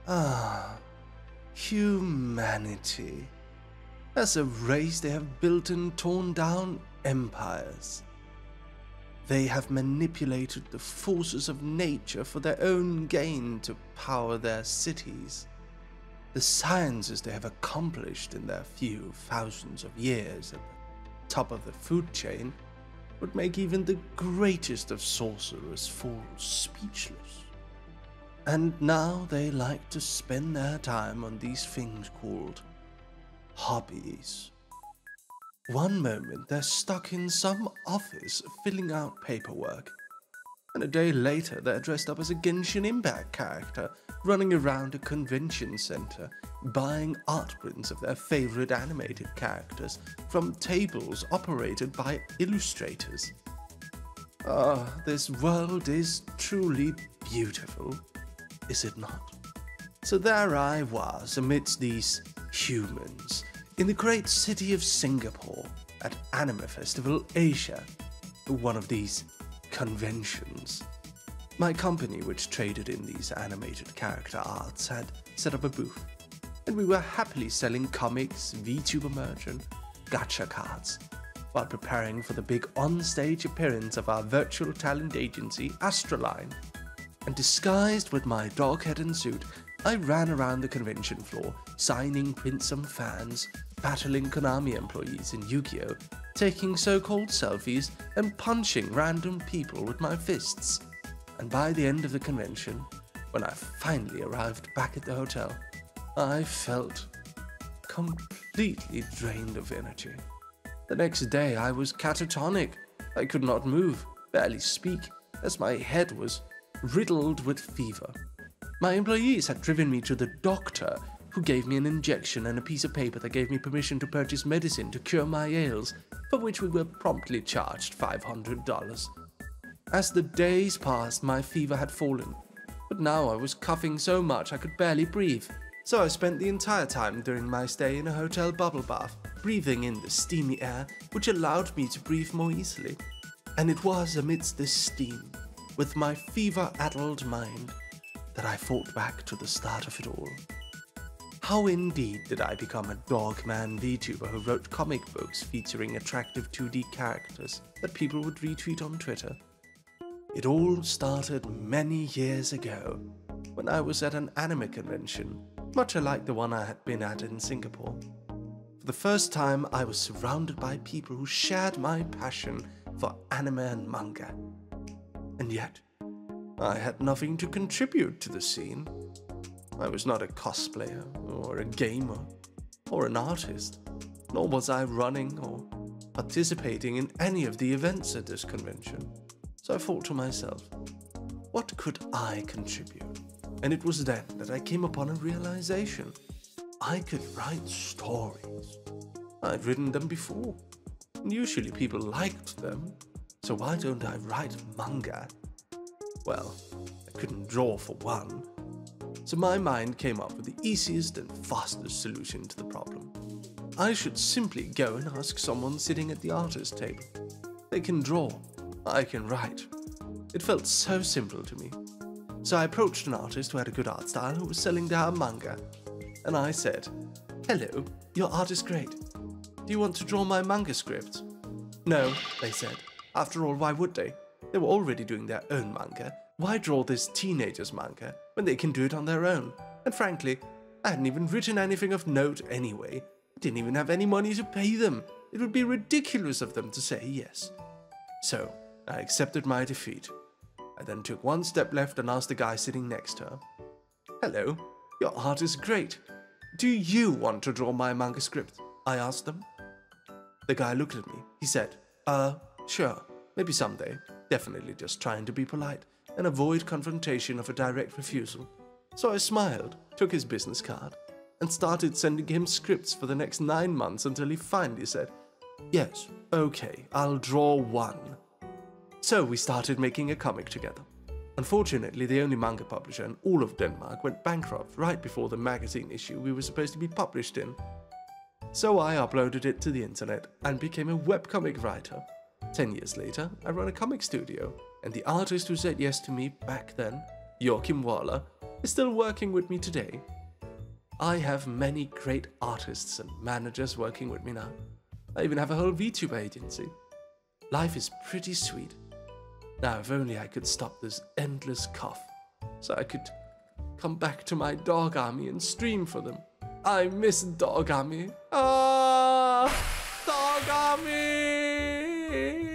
Ah, humanity. As a race, they have built and torn down empires. They have manipulated the forces of nature for their own gain to power their cities. The sciences they have accomplished in their few thousands of years at the top of the food chain would make even the greatest of sorcerers fall speechless. And now they like to spend their time on these things called hobbies. One moment they're stuck in some office filling out paperwork, and a day later they're dressed up as a Genshin Impact character running around a convention center buying art prints of their favorite animated characters from tables operated by illustrators. Ah, this world is truly beautiful, is it not? So there I was amidst these humans in the great city of Singapore at Anime Festival Asia, one of these conventions. My company, which traded in these animated character arts, had set up a booth, and we were happily selling comics, VTuber merch, and gacha cards, while preparing for the big on-stage appearance of our virtual talent agency, AstraLine. And disguised with my dog head and suit, I ran around the convention floor, signing prints from fans, battling Konami employees in Yu-Gi-Oh!, taking so-called selfies, and punching random people with my fists. And by the end of the convention, when I finally arrived back at the hotel, I felt completely drained of energy. The next day I was catatonic. I could not move, barely speak, as my head was riddled with fever. My employees had driven me to the doctor, who gave me an injection and a piece of paper that gave me permission to purchase medicine to cure my ails, for which we were promptly charged $500. As the days passed, my fever had fallen, but now I was coughing so much I could barely breathe. So I spent the entire time during my stay in a hotel bubble bath, breathing in the steamy air, which allowed me to breathe more easily. And it was amidst this steam, with my fever-addled mind, that I thought back to the start of it all. How indeed did I become a dogman VTuber who wrote comic books featuring attractive 2D characters that people would retweet on Twitter? It all started many years ago, when I was at an anime convention, much alike the one I had been at in Singapore. For the first time, I was surrounded by people who shared my passion for anime and manga. And yet, I had nothing to contribute to the scene. I was not a cosplayer, or a gamer, or an artist, nor was I running or participating in any of the events at this convention. So I thought to myself, what could I contribute? And it was then that I came upon a realization. I could write stories. I'd written them before, and usually people liked them, so why don't I write manga? Well, I couldn't draw for one, so my mind came up with the easiest and fastest solution to the problem. I should simply go and ask someone sitting at the artist table. They can draw, I can write. It felt so simple to me. So I approached an artist who had a good art style who was selling their manga, and I said, "Hello, your art is great. Do you want to draw my manga script?" "No," they said. After all, why would they? They were already doing their own manga. Why draw this teenager's manga when they can do it on their own? And frankly, I hadn't even written anything of note anyway. I didn't even have any money to pay them. It would be ridiculous of them to say yes. So I accepted my defeat. I then took one step left and asked the guy sitting next to her, "Hello, your art is great. Do you want to draw my manga script?" I asked them. The guy looked at me. He said, Sure, maybe someday. Definitely just trying to be polite and avoid confrontation of a direct refusal. So I smiled, took his business card, and started sending him scripts for the next 9 months until he finally said, "Yes, okay, I'll draw one." So we started making a comic together. Unfortunately, the only manga publisher in all of Denmark went bankrupt right before the magazine issue we were supposed to be published in. So I uploaded it to the internet and became a webcomic writer. 10 years later, I run a comic studio, and the artist who said yes to me back then, Joachim Waller, is still working with me today. I have many great artists and managers working with me now. I even have a whole VTuber agency. Life is pretty sweet. Now, if only I could stop this endless cough, so I could come back to my dog army and stream for them. I miss dog army. Ah, dog army!